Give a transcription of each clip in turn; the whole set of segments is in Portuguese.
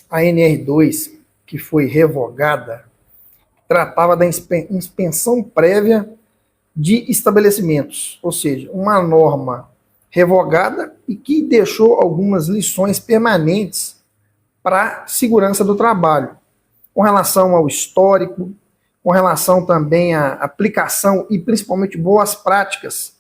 A NR2, que foi revogada, tratava da inspeção prévia de estabelecimentos, ou seja, uma norma revogada e que deixou algumas lições permanentes para a segurança do trabalho, com relação ao histórico, com relação também à aplicação e principalmente boas práticas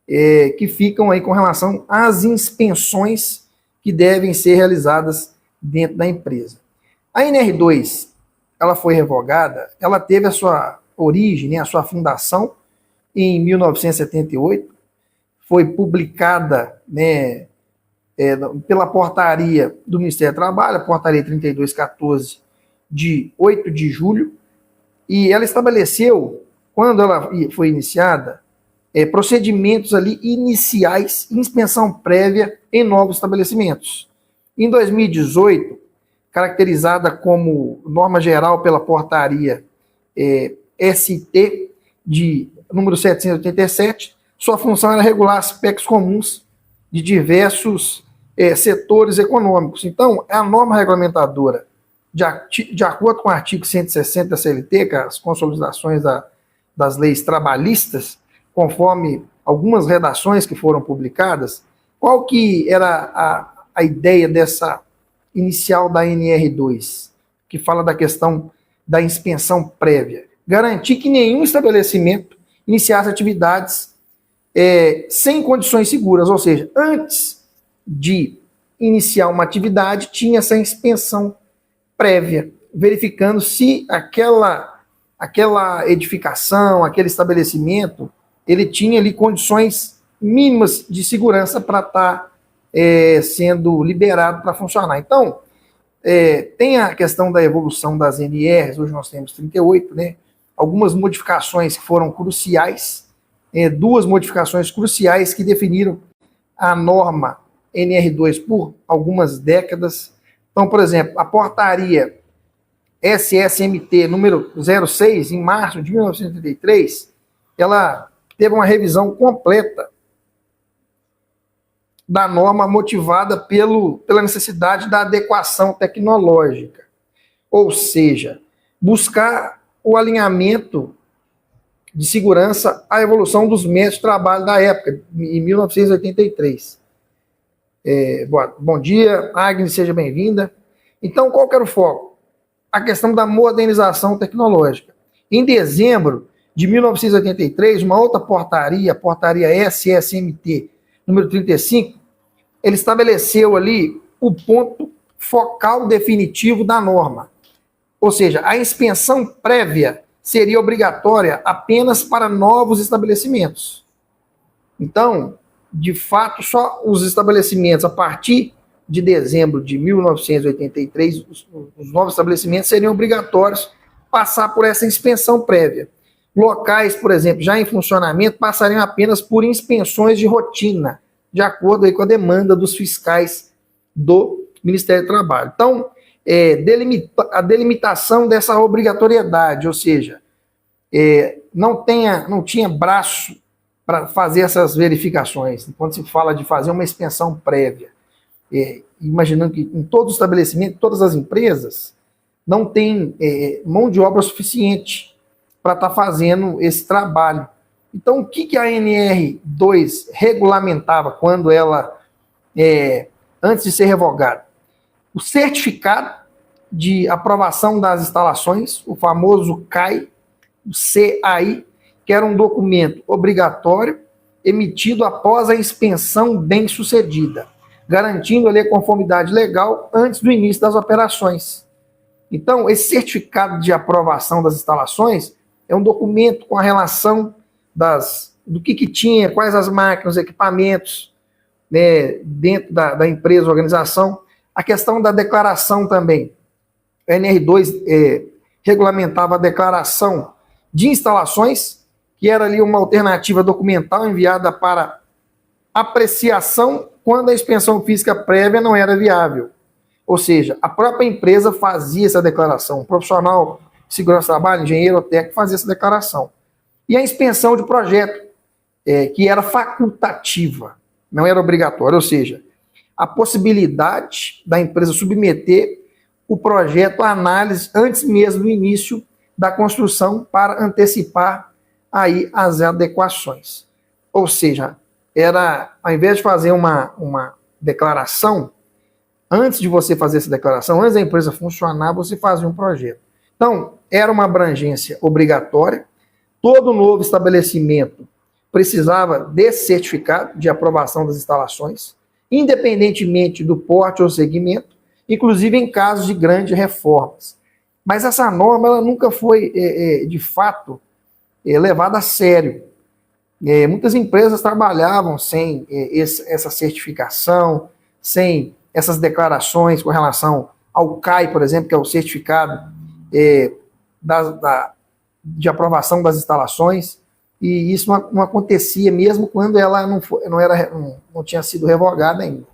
que ficam aí com relação às inspeções que devem ser realizadas dentro da empresa. A NR2, ela foi revogada, ela teve a sua origem, né, a sua fundação em 1978, foi publicada, né, pela portaria do Ministério do Trabalho, a portaria 3214, de 8 de julho, e ela estabeleceu, quando ela foi iniciada, procedimentos ali iniciais, inspeção prévia em novos estabelecimentos. Em 2018, caracterizada como norma geral pela portaria ST de número 787, sua função era regular aspectos comuns de diversos setores econômicos. Então, é a norma regulamentadora, de acordo com o artigo 160 da CLT, que as consolidações das leis trabalhistas, conforme algumas redações que foram publicadas. Qual que era a ideia dessa inicial da NR2, que fala da questão da inspeção prévia? Garantir que nenhum estabelecimento iniciasse atividades sem condições seguras, ou seja, antes de iniciar uma atividade, tinha essa inspeção prévia, verificando se aquela edificação, aquele estabelecimento, ele tinha ali condições mínimas de segurança para estar sendo liberado para funcionar. Então, tem a questão da evolução das NRs, hoje nós temos 38, né? Algumas modificações que foram cruciais, duas modificações cruciais que definiram a norma NR2 por algumas décadas. Então, por exemplo, a portaria SSMT número 06, em março de 1983, ela teve uma revisão completa da norma motivada pela necessidade da adequação tecnológica, ou seja, buscar o alinhamento de segurança à evolução dos métodos de trabalho da época, em 1983. Bom dia, Agnes, seja bem-vinda. Então, qual que era o foco? A questão da modernização tecnológica. Em dezembro de 1983, uma outra portaria, a portaria SSMT, número 35, ele estabeleceu ali o ponto focal definitivo da norma. Ou seja, a inspeção prévia seria obrigatória apenas para novos estabelecimentos. Então, de fato, só os estabelecimentos a partir de dezembro de 1983, os novos estabelecimentos seriam obrigatórios passar por essa inspeção prévia. Locais, por exemplo, já em funcionamento, passariam apenas por inspeções de rotina, de acordo aí com a demanda dos fiscais do Ministério do Trabalho. Então, a delimitação dessa obrigatoriedade, ou seja, não tinha braço para fazer essas verificações. Quando se fala de fazer uma inspeção prévia, imaginando que em todos os estabelecimentos, todas as empresas, não tem mão de obra suficiente para estar fazendo esse trabalho. Então, o que a NR2 regulamentava quando ela, antes de ser revogada? O certificado de aprovação das instalações, o famoso CAI, o CAI, que era um documento obrigatório emitido após a inspeção bem-sucedida, garantindo ali a conformidade legal antes do início das operações. Então, esse certificado de aprovação das instalações é um documento com a relação do que tinha, quais as máquinas, equipamentos, né, dentro da empresa, organização. A questão da declaração também. A NR2 regulamentava a declaração de instalações, que era ali uma alternativa documental enviada para apreciação quando a inspeção física prévia não era viável. Ou seja, a própria empresa fazia essa declaração. O profissional de segurança do trabalho, engenheiro ou técnico, fazia essa declaração. E a inspeção de projeto, que era facultativa, não era obrigatória. Ou seja, a possibilidade da empresa submeter o projeto à análise antes mesmo do início da construção para antecipar aí as adequações. Ou seja, ao invés de fazer uma declaração, antes de você fazer essa declaração, antes da empresa funcionar, você fazia um projeto. Então, era uma abrangência obrigatória, todo novo estabelecimento precisava desse certificado de aprovação das instalações, independentemente do porte ou segmento, inclusive em casos de grandes reformas. Mas essa norma ela nunca foi, de fato, levada a sério. Muitas empresas trabalhavam sem essa certificação, sem essas declarações com relação ao CAI, por exemplo, que é o certificado de aprovação das instalações, e isso não acontecia mesmo quando ela não tinha sido revogada ainda.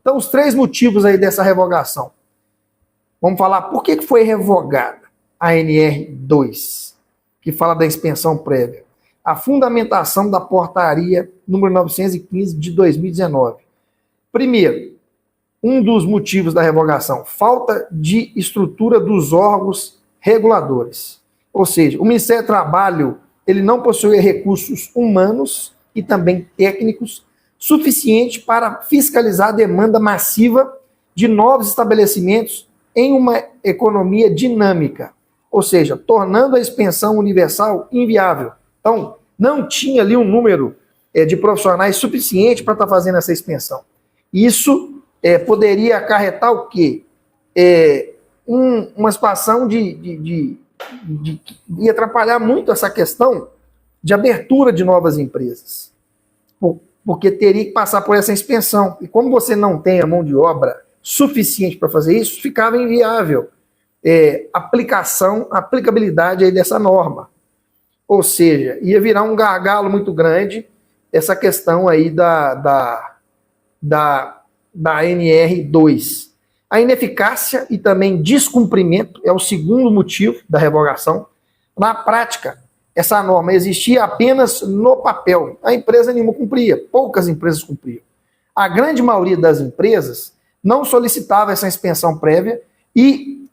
Então, os 3 motivos aí dessa revogação. Vamos falar por que foi revogada a NR2, que fala da inspeção prévia. A fundamentação da portaria número 915 de 2019. Primeiro, um dos motivos da revogação, falta de estrutura dos órgãos reguladores. Ou seja, o Ministério do Trabalho ele não possui recursos humanos e também técnicos suficientes para fiscalizar a demanda massiva de novos estabelecimentos em uma economia dinâmica, ou seja, tornando a expensão universal inviável. Então, não tinha ali um número de profissionais suficiente para estar fazendo essa expensão. Isso poderia acarretar o quê? Uma situação de ia atrapalhar muito essa questão de abertura de novas empresas, porque teria que passar por essa inspeção. E como você não tem a mão de obra suficiente para fazer isso, ficava inviável a aplicabilidade aí dessa norma. Ou seja, ia virar um gargalo muito grande essa questão aí da NR2. A ineficácia e também descumprimento é o segundo motivo da revogação. Na prática, essa norma existia apenas no papel. A empresa nenhuma cumpria, poucas empresas cumpriam. A grande maioria das empresas não solicitava essa inspeção prévia e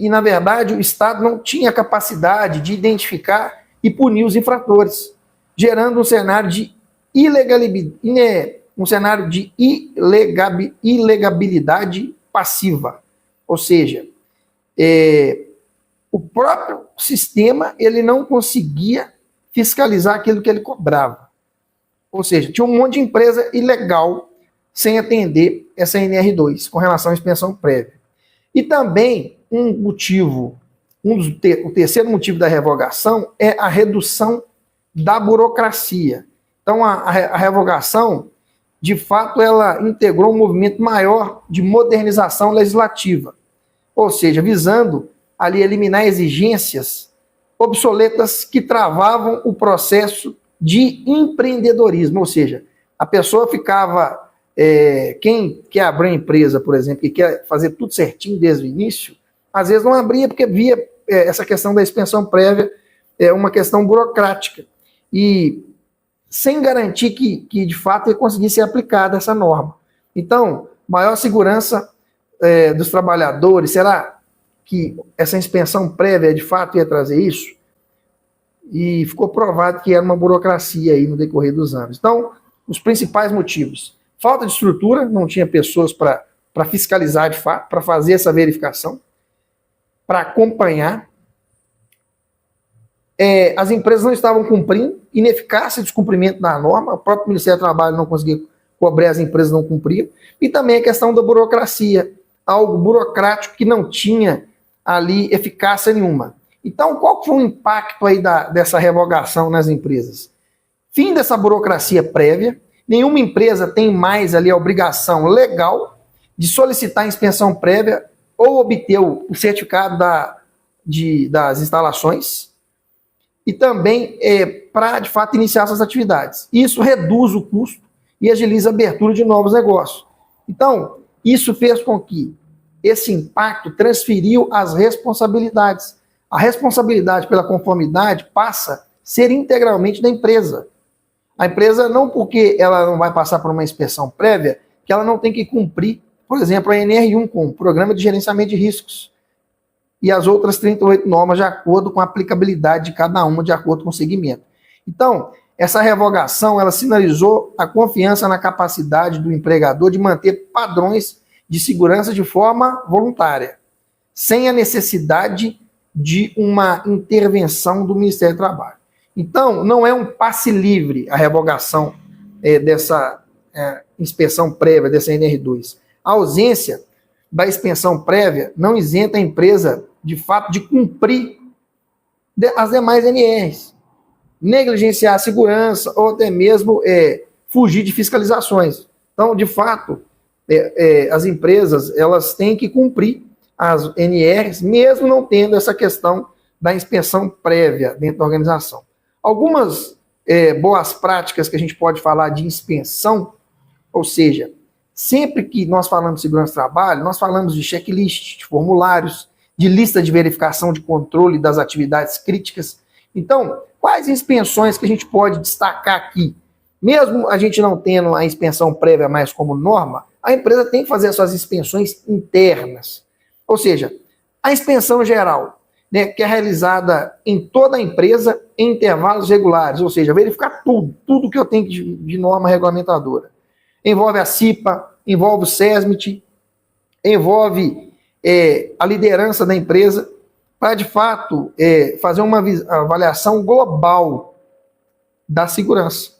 na verdade, o Estado não tinha capacidade de identificar e punir os infratores, gerando um cenário de ilegabilidade passiva. Ou seja, o próprio sistema ele não conseguia fiscalizar aquilo que ele cobrava. Ou seja, tinha um monte de empresa ilegal sem atender essa NR2 com relação à inspeção prévia. E também o terceiro motivo da revogação é a redução da burocracia. Então, a revogação, de fato, ela integrou um movimento maior de modernização legislativa, ou seja, visando ali eliminar exigências obsoletas que travavam o processo de empreendedorismo, ou seja, a pessoa ficava, quem quer abrir uma empresa, por exemplo, e quer fazer tudo certinho desde o início, às vezes não abria porque via essa questão da expensão prévia uma questão burocrática e sem garantir que de fato ia conseguir ser aplicada essa norma. Então, maior segurança dos trabalhadores, será que essa inspeção prévia de fato ia trazer isso? E ficou provado que era uma burocracia aí no decorrer dos anos. Então, os principais motivos: falta de estrutura, não tinha pessoas para fiscalizar de fato, para fazer essa verificação, para acompanhar. As empresas não estavam cumprindo, ineficácia e descumprimento da norma, o próprio Ministério do Trabalho não conseguia cobrir, as empresas não cumpriam, e também a questão da burocracia, algo burocrático que não tinha ali eficácia nenhuma. Então, qual foi o impacto aí dessa revogação nas empresas? Fim dessa burocracia prévia, nenhuma empresa tem mais ali a obrigação legal de solicitar a inspeção prévia ou obter o certificado das instalações, e também para, de fato, iniciar suas atividades. Isso reduz o custo e agiliza a abertura de novos negócios. Então, isso fez com que esse impacto transferiu as responsabilidades. A responsabilidade pela conformidade passa a ser integralmente da empresa. A empresa, não porque ela não vai passar por uma inspeção prévia, que ela não tem que cumprir, por exemplo, a NR1, com o Programa de Gerenciamento de Riscos, e as outras 38 normas de acordo com a aplicabilidade de cada uma, de acordo com o segmento. Então, essa revogação, ela sinalizou a confiança na capacidade do empregador de manter padrões de segurança de forma voluntária, sem a necessidade de uma intervenção do Ministério do Trabalho. Então, não é um passe livre a revogação dessa inspeção prévia, dessa NR2. A ausência da inspeção prévia não isenta a empresa, de fato, de cumprir as demais NRs, negligenciar a segurança ou até mesmo fugir de fiscalizações. Então, de fato, as empresas elas têm que cumprir as NRs, mesmo não tendo essa questão da inspeção prévia dentro da organização. Algumas boas práticas que a gente pode falar de inspeção, ou seja, sempre que nós falamos de segurança do trabalho, nós falamos de checklist, de formulários, de lista de verificação de controle das atividades críticas. Então, quais inspeções que a gente pode destacar aqui? Mesmo a gente não tendo a inspeção prévia mais como norma, a empresa tem que fazer as suas inspeções internas. Ou seja, a inspeção geral, né, que é realizada em toda a empresa em intervalos regulares, ou seja, verificar tudo que eu tenho de norma regulamentadora. Envolve a CIPA, envolve o SESMIT, envolve a liderança da empresa, para, de fato, fazer uma avaliação global da segurança.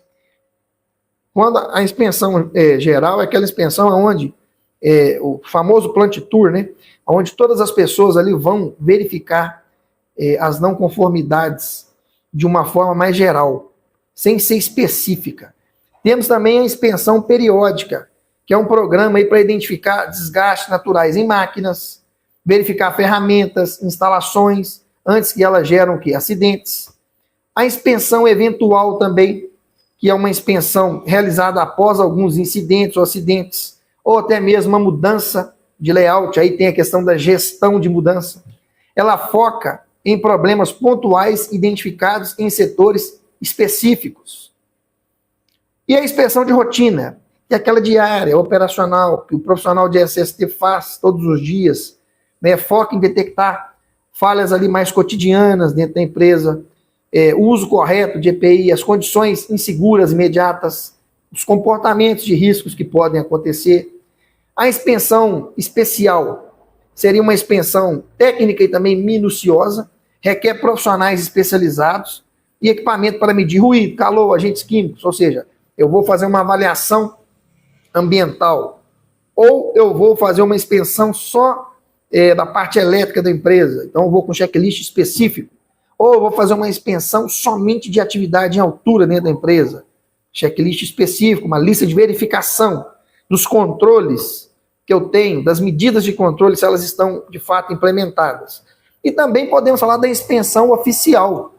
Quando a inspeção geral é aquela inspeção onde o famoso plant tour, né, onde todas as pessoas ali vão verificar as não conformidades de uma forma mais geral, sem ser específica. Temos também a inspeção periódica, que é um programa para identificar desgastes naturais em máquinas, verificar ferramentas, instalações, antes que elas geram acidentes. A inspeção eventual também, que é uma inspeção realizada após alguns incidentes ou acidentes, ou até mesmo uma mudança de layout, aí tem a questão da gestão de mudança. Ela foca em problemas pontuais identificados em setores específicos. E a inspeção de rotina, que é aquela diária, operacional, que o profissional de SST faz todos os dias, né, foca em detectar falhas ali mais cotidianas dentro da empresa, o uso correto de EPI, as condições inseguras imediatas, os comportamentos de riscos que podem acontecer. A inspeção especial seria uma inspeção técnica e também minuciosa, requer profissionais especializados e equipamento para medir ruído, calor, agentes químicos, ou seja, eu vou fazer uma avaliação ambiental ou eu vou fazer uma inspeção só da parte elétrica da empresa, então eu vou com checklist específico, ou eu vou fazer uma inspeção somente de atividade em altura dentro da empresa, checklist específico, uma lista de verificação dos controles que eu tenho, das medidas de controle, se elas estão de fato implementadas. E também podemos falar da inspeção oficial,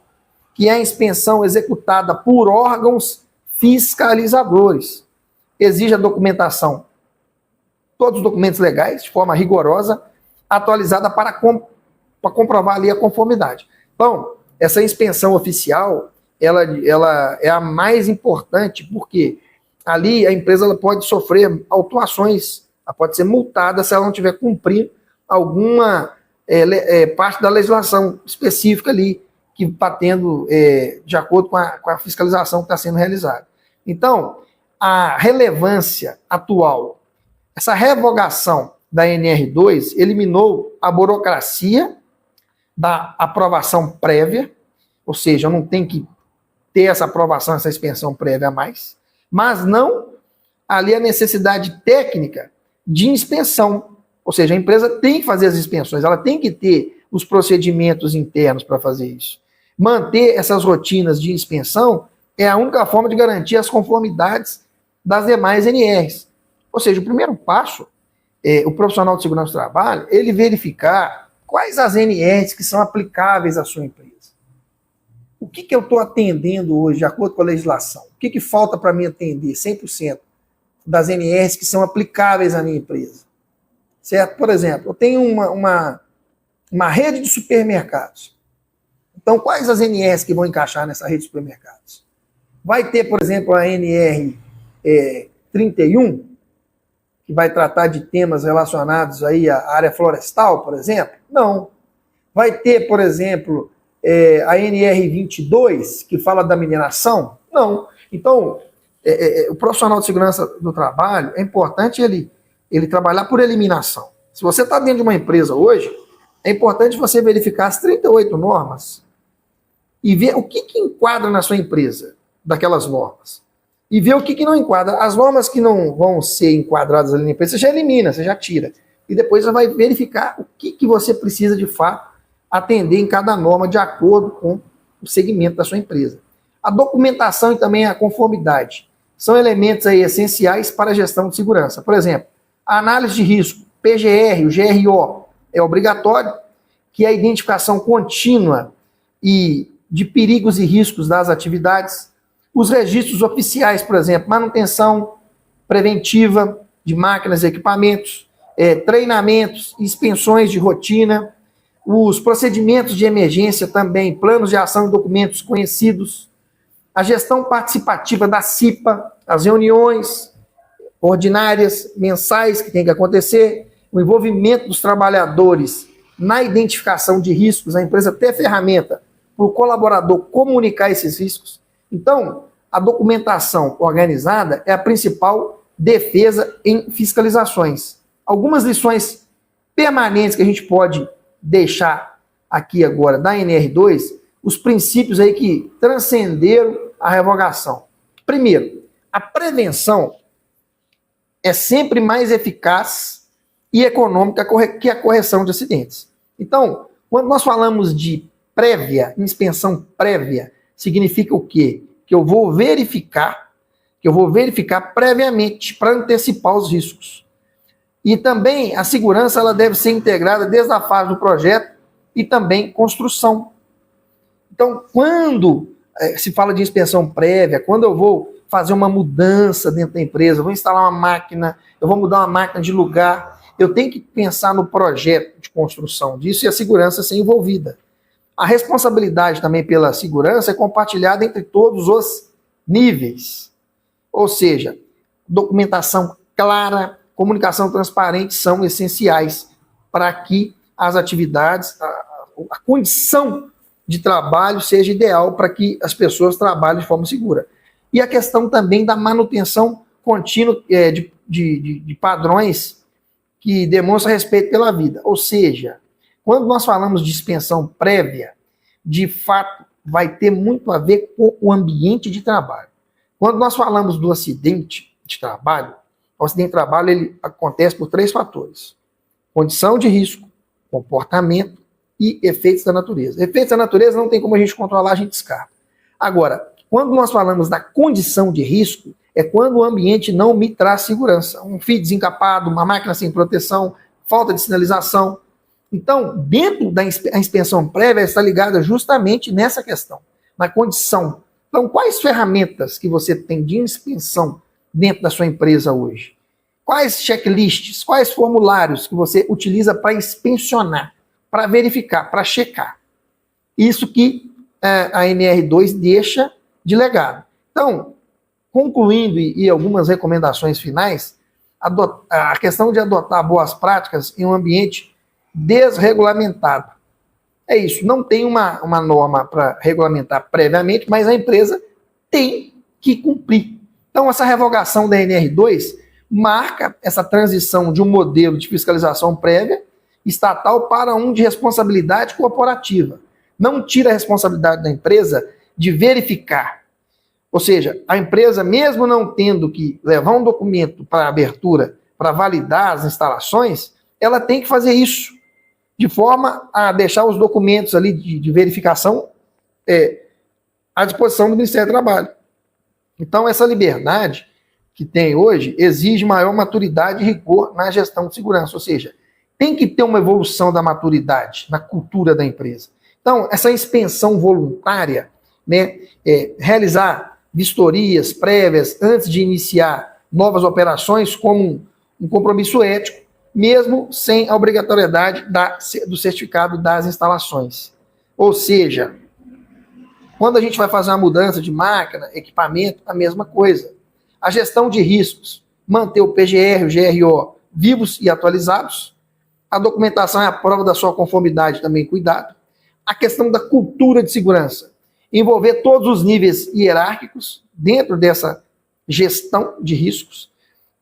que é a inspeção executada por órgãos fiscalizadores. Exige a documentação, todos os documentos legais, de forma rigorosa, atualizada para comprovar ali a conformidade. Então, essa inspeção oficial, ela é a mais importante, porque ali a empresa ela pode sofrer autuações, ela pode ser multada se ela não tiver cumprido alguma parte da legislação específica ali, que está tendo de acordo com a fiscalização que está sendo realizada. Então, a relevância atual, essa revogação da NR2 eliminou a burocracia da aprovação prévia, ou seja, eu não tenho que ter essa aprovação, essa inspeção prévia a mais, mas não ali a necessidade técnica de inspeção, ou seja, a empresa tem que fazer as inspeções, ela tem que ter os procedimentos internos para fazer isso. Manter essas rotinas de inspeção é a única forma de garantir as conformidades das demais NRs. Ou seja, o primeiro passo o profissional de segurança do trabalho, ele verificar quais as NRs que são aplicáveis à sua empresa. O que eu estou atendendo hoje, de acordo com a legislação? O que falta para mim atender 100% das NRs que são aplicáveis à minha empresa? Certo? Por exemplo, eu tenho uma rede de supermercados. Então, quais as NRs que vão encaixar nessa rede de supermercados? Vai ter, por exemplo, a NR 31, que vai tratar de temas relacionados aí à área florestal, por exemplo? Não. Vai ter, por exemplo, a NR22, que fala da mineração? Não. Então, o profissional de segurança do trabalho, é importante ele trabalhar por eliminação. Se você está dentro de uma empresa hoje, é importante você verificar as 38 normas e ver o que enquadra na sua empresa daquelas normas. E ver o que não enquadra. As normas que não vão ser enquadradas ali na empresa, você já elimina, você já tira. E depois você vai verificar o que você precisa de fato atender em cada norma de acordo com o segmento da sua empresa. A documentação e também a conformidade são elementos aí essenciais para a gestão de segurança. Por exemplo, a análise de risco, PGR, o GRO, é obrigatório, que é a identificação contínua e de perigos e riscos das atividades. Os registros oficiais, por exemplo, manutenção preventiva de máquinas e equipamentos, treinamentos, inspeções de rotina, os procedimentos de emergência também, planos de ação e documentos conhecidos, a gestão participativa da CIPA, as reuniões ordinárias, mensais que tem que acontecer, o envolvimento dos trabalhadores na identificação de riscos, a empresa ter ferramenta para o colaborador comunicar esses riscos. Então, a documentação organizada é a principal defesa em fiscalizações. Algumas lições permanentes que a gente pode deixar aqui agora da NR2, os princípios aí que transcenderam a revogação. Primeiro, a prevenção é sempre mais eficaz e econômica que a correção de acidentes. Então, quando nós falamos de prévia, inspeção prévia, significa o quê? Que eu vou verificar previamente para antecipar os riscos. E também a segurança ela deve ser integrada desde a fase do projeto e também construção. Então, quando se fala de inspeção prévia, quando eu vou fazer uma mudança dentro da empresa, eu vou instalar uma máquina, eu vou mudar uma máquina de lugar, eu tenho que pensar no projeto de construção disso e a segurança ser envolvida. A responsabilidade também pela segurança é compartilhada entre todos os níveis. Ou seja, documentação clara, comunicação transparente são essenciais para que as atividades, a condição de trabalho seja ideal para que as pessoas trabalhem de forma segura. E a questão também da manutenção contínua de padrões que demonstram respeito pela vida. Ou seja, quando nós falamos de inspeção prévia, de fato vai ter muito a ver com o ambiente de trabalho. Quando nós falamos do acidente de trabalho, o acidente de trabalho ele acontece por 3 fatores: condição de risco, comportamento e efeitos da natureza. Efeitos da natureza não tem como a gente controlar, a gente descarta. Agora, quando nós falamos da condição de risco, é quando o ambiente não me traz segurança. Um fio desencapado, uma máquina sem proteção, falta de sinalização. Então, dentro da inspeção prévia, está ligada justamente nessa questão, na condição. Então, quais ferramentas que você tem de inspeção dentro da sua empresa hoje? Quais checklists, quais formulários que você utiliza para inspecionar, para verificar, para checar? Isso que a NR2 deixa de legado. Então, concluindo e algumas recomendações finais, a questão de adotar boas práticas em um ambiente desregulamentado. É isso, não tem uma norma para regulamentar previamente, mas a empresa tem que cumprir. Então, essa revogação da NR2 marca essa transição de um modelo de fiscalização prévia estatal para um de responsabilidade corporativa. Não tira a responsabilidade da empresa de verificar. Ou seja, a empresa, mesmo não tendo que levar um documento para abertura, para validar as instalações, ela tem que fazer isso, de forma a deixar os documentos ali de verificação à disposição do Ministério do Trabalho. Então, essa liberdade que tem hoje exige maior maturidade e rigor na gestão de segurança, ou seja, tem que ter uma evolução da maturidade na cultura da empresa. Então, essa inspeção voluntária, né, realizar vistorias prévias antes de iniciar novas operações como um compromisso ético, mesmo sem a obrigatoriedade do certificado das instalações. Ou seja, quando a gente vai fazer uma mudança de máquina, equipamento, a mesma coisa. A gestão de riscos, manter o PGR, o GRO vivos e atualizados. A documentação é a prova da sua conformidade, também cuidado. A questão da cultura de segurança, envolver todos os níveis hierárquicos dentro dessa gestão de riscos.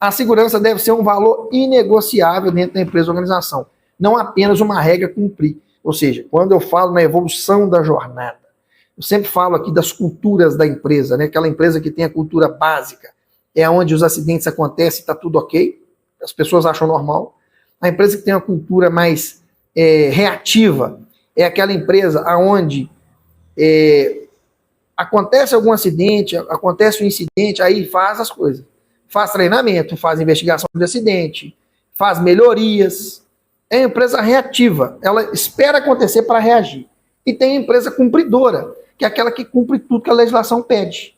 A segurança deve ser um valor inegociável dentro da empresa ou organização, não apenas uma regra a cumprir. Ou seja, quando eu falo na evolução da jornada, eu sempre falo aqui das culturas da empresa, né? Aquela empresa que tem a cultura básica, é onde os acidentes acontecem e está tudo ok, as pessoas acham normal. A empresa que tem uma cultura mais reativa é aquela empresa onde acontece algum acidente, acontece um incidente, aí faz as coisas. Faz treinamento, faz investigação de acidente, faz melhorias. É uma empresa reativa, ela espera acontecer para reagir. E tem a empresa cumpridora, que é aquela que cumpre tudo que a legislação pede.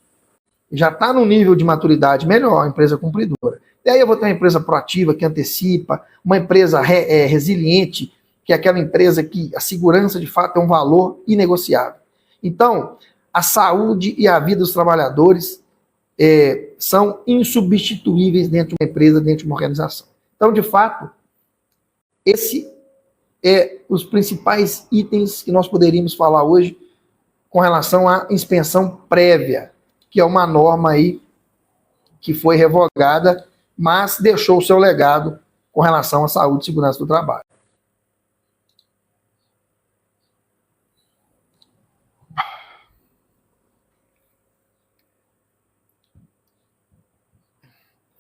Já está no nível de maturidade melhor, a empresa cumpridora. E aí eu vou ter uma empresa proativa, que antecipa, uma empresa resiliente, que é aquela empresa que a segurança de fato é um valor inegociável. Então, a saúde e a vida dos trabalhadores são insubstituíveis dentro de uma empresa, dentro de uma organização. Então, de fato, esse os principais itens que nós poderíamos falar hoje com relação à inspeção prévia, que é uma norma aí que foi revogada, mas deixou o seu legado com relação à saúde e segurança do trabalho.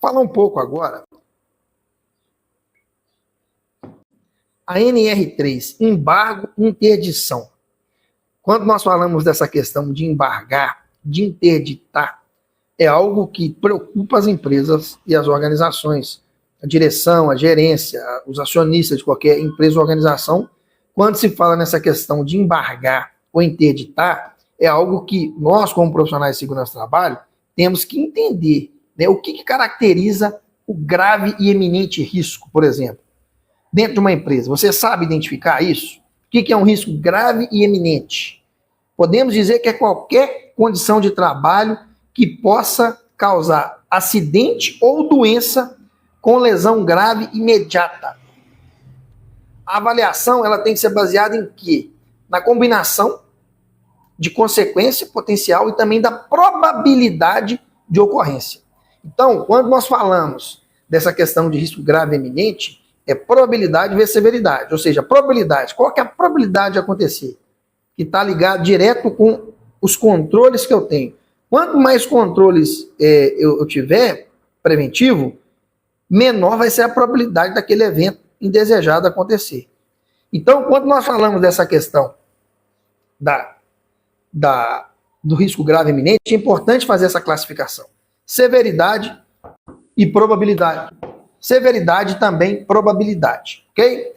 Falar um pouco agora. A NR3, embargo e interdição. Quando nós falamos dessa questão de embargar, de interditar, é algo que preocupa as empresas e as organizações, a direção, a gerência, os acionistas de qualquer empresa ou organização. Quando se fala nessa questão de embargar ou interditar, é algo que nós, como profissionais de segurança do trabalho, temos que entender, né, o que caracteriza o grave e eminente risco, por exemplo, dentro de uma empresa. Você sabe identificar isso? O que é um risco grave e eminente? Podemos dizer que é qualquer condição de trabalho que possa causar acidente ou doença com lesão grave imediata. A avaliação ela tem que ser baseada em quê? Na combinação de consequência potencial e também da probabilidade de ocorrência. Então, quando nós falamos dessa questão de risco grave e eminente, é probabilidade vezes severidade. Ou seja, probabilidade. Qual que é a probabilidade de acontecer? Que está ligado direto com os controles que eu tenho. Quanto mais controles eu tiver, preventivo, menor vai ser a probabilidade daquele evento indesejado acontecer. Então, quando nós falamos dessa questão do risco grave iminente, é importante fazer essa classificação. Severidade e probabilidade. Severidade também, probabilidade. Ok?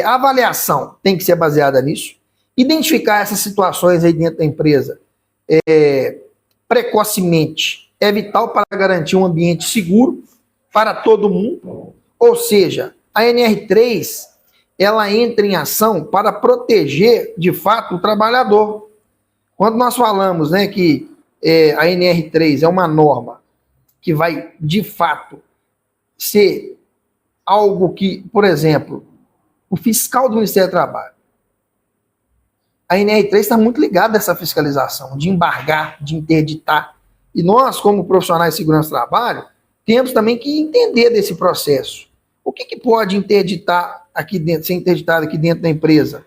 A avaliação tem que ser baseada nisso. Identificar essas situações aí dentro da empresa precocemente é vital para garantir um ambiente seguro para todo mundo. Ou seja, a NR3 ela entra em ação para proteger, de fato, o trabalhador. Quando nós falamos, né, que a NR3 é uma norma que vai, de fato, ser algo que, por exemplo, o fiscal do Ministério do Trabalho, a NR3 está muito ligada a essa fiscalização, de embargar, de interditar. E nós, como profissionais de segurança do trabalho, temos também que entender desse processo. O que pode interditar aqui dentro, ser interditado aqui dentro da empresa?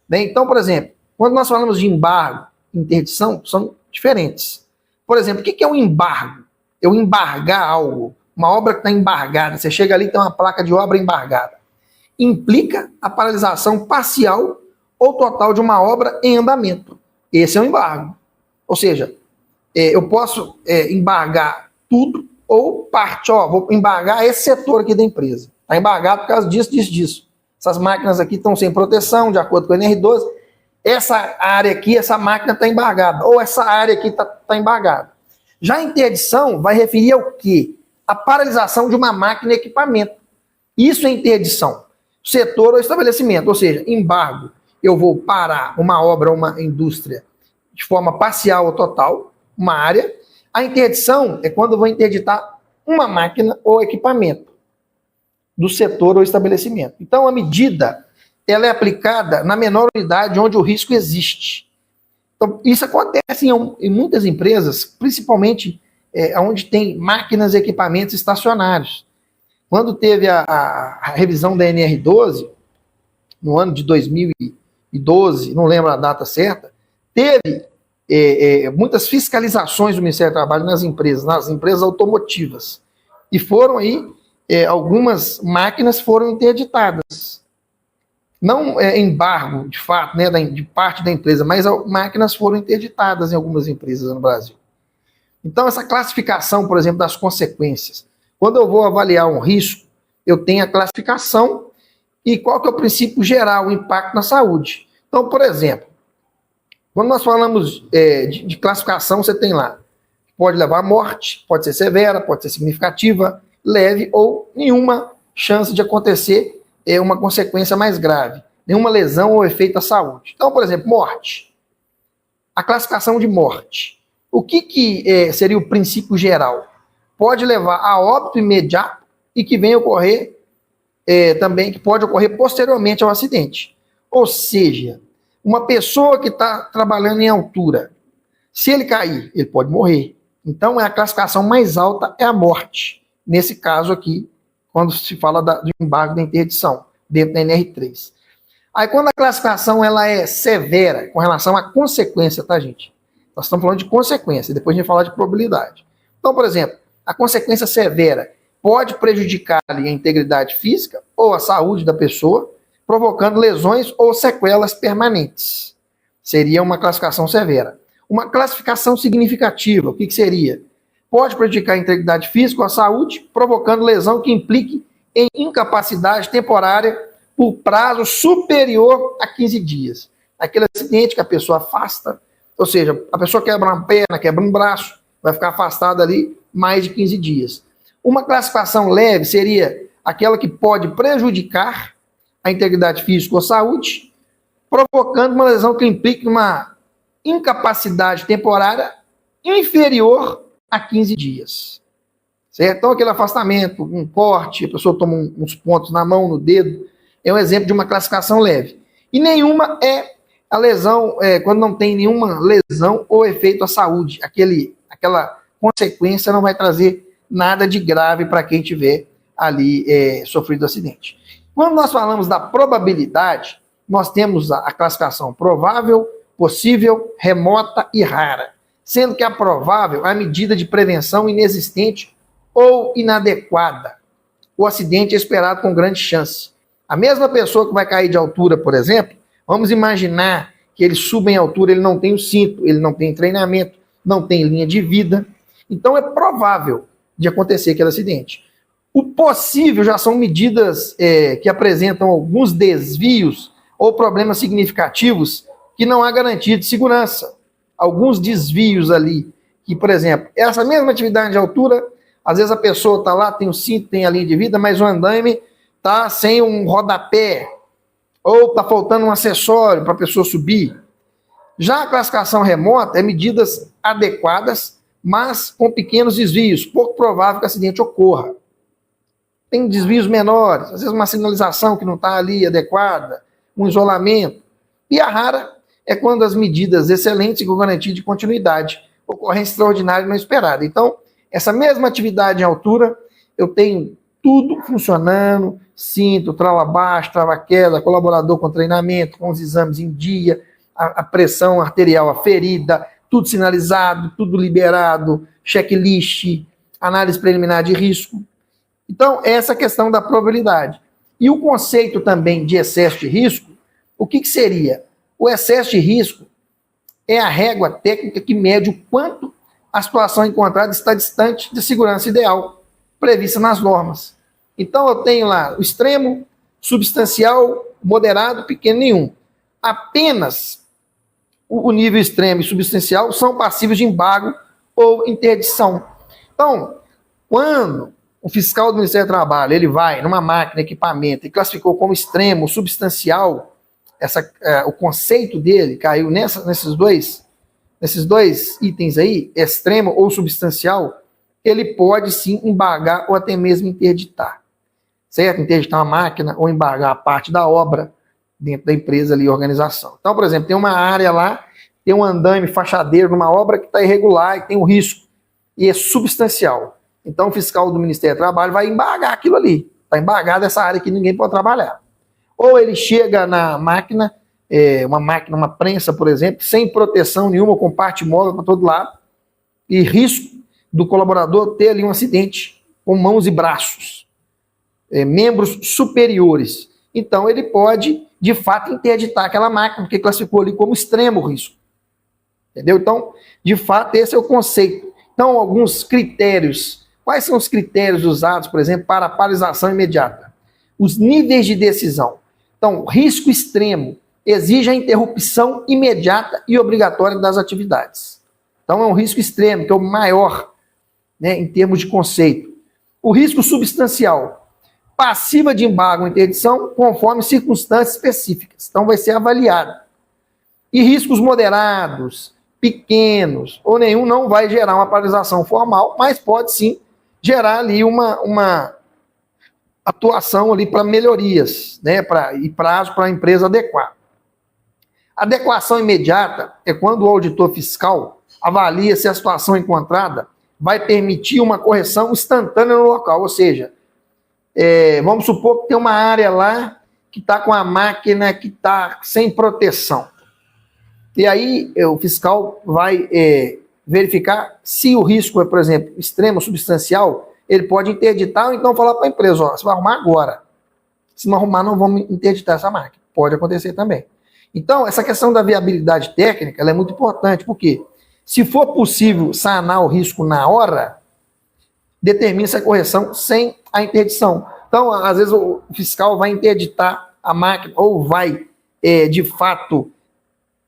Né? Então, por exemplo, quando nós falamos de embargo e interdição, são diferentes. Por exemplo, o que é um embargo? Eu embargar algo, uma obra que está embargada, você chega ali e tem uma placa de obra embargada. Implica a paralisação parcial ou total de uma obra em andamento. Esse é um embargo. Ou seja, eu posso embargar tudo ou parte. Vou embargar esse setor aqui da empresa. Está embargado por causa disso, disso, disso. Essas máquinas aqui estão sem proteção, de acordo com o NR12. Essa área aqui, essa máquina está embargada. Ou essa área aqui está embargada. Já a interdição vai referir ao quê? A paralisação de uma máquina e equipamento. Isso é interdição. Setor ou estabelecimento. Ou seja, embargo. Eu vou parar uma obra ou uma indústria de forma parcial ou total, uma área. A interdição é quando eu vou interditar uma máquina ou equipamento do setor ou estabelecimento. Então, a medida ela é aplicada na menor unidade onde o risco existe. Então, isso acontece em muitas empresas, principalmente onde tem máquinas e equipamentos estacionários. Quando teve a revisão da NR12, no ano de 2012, não lembro a data certa, teve muitas fiscalizações do Ministério do Trabalho nas empresas automotivas. E foram aí, algumas máquinas foram interditadas. Não embargo, de fato, né, de parte da empresa, mas máquinas foram interditadas em algumas empresas no Brasil. Então, essa classificação, por exemplo, das consequências. Quando eu vou avaliar um risco, eu tenho a classificação e qual que é o princípio geral, o impacto na saúde. Então, por exemplo, quando nós falamos de classificação, você tem lá, pode levar à morte, pode ser severa, pode ser significativa, leve ou nenhuma chance de acontecer uma consequência mais grave, nenhuma lesão ou efeito à saúde. Então, por exemplo, morte. A classificação de morte. O que seria o princípio geral? Pode levar a óbito imediato e que venha ocorrer também, que pode ocorrer posteriormente ao acidente. Ou seja, uma pessoa que está trabalhando em altura, se ele cair, ele pode morrer. Então, a classificação mais alta é a morte. Nesse caso aqui, quando se fala de embargo da interdição, dentro da NR3. Aí, quando a classificação ela é severa com relação à consequência, tá, gente? Nós estamos falando de consequência, depois a gente vai falar de probabilidade. Então, por exemplo, a consequência severa pode prejudicar ali a integridade física ou a saúde da pessoa, provocando lesões ou sequelas permanentes. Seria uma classificação severa. Uma classificação significativa, o que seria? Pode prejudicar a integridade física ou a saúde, provocando lesão que implique em incapacidade temporária por prazo superior a 15 dias. Aquele acidente que a pessoa afasta, ou seja, a pessoa quebra uma perna, quebra um braço, vai ficar afastada ali mais de 15 dias. Uma classificação leve seria aquela que pode prejudicar a integridade física ou saúde, provocando uma lesão que implique uma incapacidade temporária inferior a 15 dias. Certo? Então, aquele afastamento, um corte, a pessoa toma uns pontos na mão, no dedo, é um exemplo de uma classificação leve. E nenhuma é a lesão, quando não tem nenhuma lesão ou efeito à saúde. Aquela consequência não vai trazer nada de grave para quem tiver ali sofrido acidente. Quando nós falamos da probabilidade, nós temos a classificação provável, possível, remota e rara. Sendo que a provável é a medida de prevenção inexistente ou inadequada. O acidente é esperado com grande chance. A mesma pessoa que vai cair de altura, por exemplo, vamos imaginar que ele suba em altura, ele não tem o cinto, ele não tem treinamento, não tem linha de vida. Então é provável de acontecer aquele acidente. O possível já são medidas que apresentam alguns desvios ou problemas significativos que não há garantia de segurança. Alguns desvios ali, que, por exemplo, essa mesma atividade de altura, às vezes a pessoa está lá, tem o cinto, tem a linha de vida, mas o andaime está sem um rodapé, ou está faltando um acessório para a pessoa subir. Já a classificação remota é medidas adequadas, mas com pequenos desvios, pouco provável que o acidente ocorra. Tem desvios menores, às vezes uma sinalização que não está ali adequada, um isolamento. E a rara é quando as medidas excelentes e com garantia de continuidade, ocorrência extraordinária e não esperada. Então, essa mesma atividade em altura, eu tenho tudo funcionando, cinto, trava baixo, trava queda, colaborador com treinamento, com os exames em dia, a pressão arterial aferida, tudo sinalizado, tudo liberado, checklist, análise preliminar de risco. Então, essa questão da probabilidade. E o conceito também de excesso de risco, o que seria? O excesso de risco é a régua técnica que mede o quanto a situação encontrada está distante de segurança ideal, prevista nas normas. Então, eu tenho lá o extremo, substancial, moderado, pequeno, nenhum. Apenas o nível extremo e substancial são passíveis de embargo ou interdição. Então, quando o fiscal do Ministério do Trabalho ele vai numa máquina, equipamento, e classificou como extremo, substancial, o conceito dele caiu nesses dois itens aí, extremo ou substancial, ele pode sim embargar ou até mesmo interditar, certo? Interditar uma máquina ou embargar a parte da obra dentro da empresa ali, organização. Então, por exemplo, tem uma área lá, tem um andaime fachadeiro numa obra que está irregular e tem um risco, e é substancial. Então, o fiscal do Ministério do Trabalho vai embargar aquilo ali, está embargado essa área que ninguém pode trabalhar. Ou ele chega na máquina, uma prensa, por exemplo, sem proteção nenhuma, com parte móvel para todo lado, e risco do colaborador ter ali um acidente com mãos e braços, membros superiores. Então, ele pode, de fato, interditar aquela máquina, porque classificou ali como extremo risco. Entendeu? Então, de fato, esse é o conceito. Então, alguns critérios. Quais são os critérios usados, por exemplo, para a paralisação imediata? Os níveis de decisão. Então, risco extremo exige a interrupção imediata e obrigatória das atividades. Então, é um risco extremo, que é o maior, né, em termos de conceito. O risco substancial, passiva de embargo ou interdição, conforme circunstâncias específicas. Então, vai ser avaliado. E riscos moderados, pequenos, ou nenhum, não vai gerar uma paralisação formal, mas pode sim gerar ali uma atuação ali para melhorias, né, e prazo para a empresa adequar. Adequação imediata é quando o auditor fiscal avalia se a situação encontrada vai permitir uma correção instantânea no local, ou seja, vamos supor que tem uma área lá que está com a máquina que está sem proteção. E aí o fiscal vai verificar se o risco é, por exemplo, extremo, substancial, ele pode interditar ou então falar para a empresa, ó, você vai arrumar agora. Se não arrumar, não vamos interditar essa máquina. Pode acontecer também. Então, essa questão da viabilidade técnica ela é muito importante, porque se for possível sanar o risco na hora, determina-se a correção sem a interdição. Então, às vezes, o fiscal vai interditar a máquina ou vai, de fato,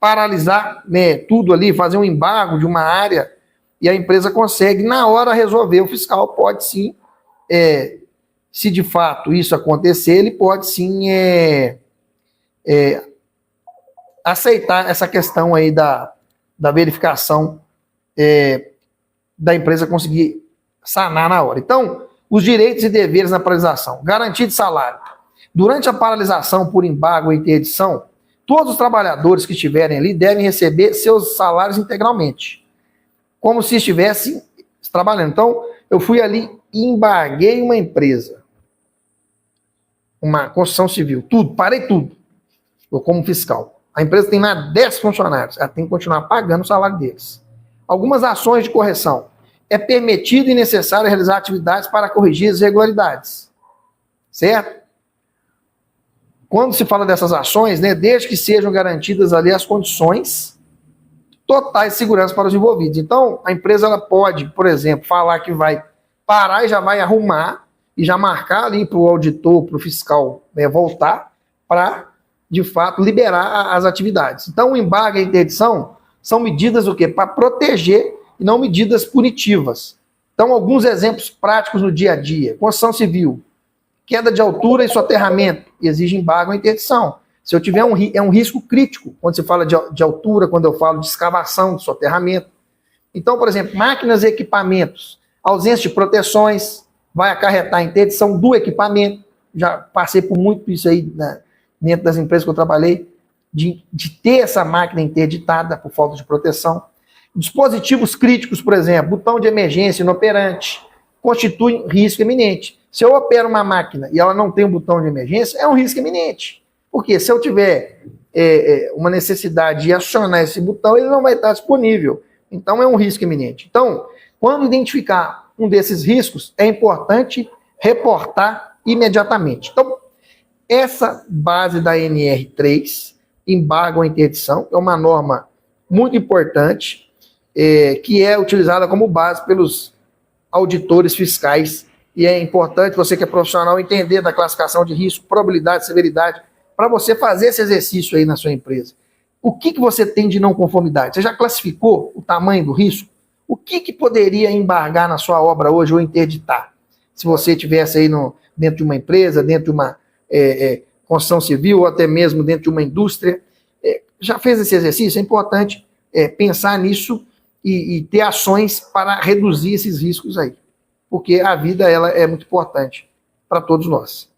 paralisar, né, tudo ali, fazer um embargo de uma área e a empresa consegue, na hora, resolver. O fiscal pode sim, se de fato isso acontecer, ele pode sim aceitar essa questão aí da verificação da empresa conseguir sanar na hora. Então, os direitos e deveres na paralisação. Garantia de salário. Durante a paralisação por embargo ou interdição, todos os trabalhadores que estiverem ali devem receber seus salários integralmente, como se estivessem trabalhando. Então, eu fui ali e embarguei uma empresa, uma construção civil, tudo, parei tudo, eu como fiscal. A empresa tem lá 10 funcionários, ela tem que continuar pagando o salário deles. Algumas ações de correção. É permitido e necessário realizar atividades para corrigir as irregularidades. Certo? Quando se fala dessas ações, né, desde que sejam garantidas ali as condições totais de segurança para os envolvidos. Então, a empresa ela pode, por exemplo, falar que vai parar e já vai arrumar e já marcar ali para o auditor, para o fiscal, né, voltar para, de fato, liberar as atividades. Então, o embargo e a interdição são medidas o quê? Para proteger e não medidas punitivas. Então, alguns exemplos práticos no dia a dia. Construção civil. Queda de altura e soterramento exige embargo ou interdição. Se eu tiver um risco crítico, quando se fala de altura, quando eu falo de escavação, de soterramento. Então, por exemplo, máquinas e equipamentos, ausência de proteções, vai acarretar a interdição do equipamento. Já passei por muito isso aí dentro das empresas que eu trabalhei, de ter essa máquina interditada por falta de proteção. Dispositivos críticos, por exemplo, botão de emergência inoperante, constituem risco iminente. Se eu opero uma máquina e ela não tem um botão de emergência, é um risco iminente. Porque se eu tiver uma necessidade de acionar esse botão, ele não vai estar disponível. Então, é um risco iminente. Então, quando identificar um desses riscos, é importante reportar imediatamente. Então, essa base da NR3, embargo ou interdição, é uma norma muito importante, que é utilizada como base pelos auditores fiscais, e é importante você que é profissional entender da classificação de risco, probabilidade, severidade, para você fazer esse exercício aí na sua empresa. O que você tem de não conformidade? Você já classificou o tamanho do risco? O que poderia embargar na sua obra hoje ou interditar? Se você estivesse aí dentro de uma empresa, dentro de uma construção civil ou até mesmo dentro de uma indústria, já fez esse exercício? É importante pensar nisso e ter ações para reduzir esses riscos aí. porque a vida ela é muito importante para todos nós.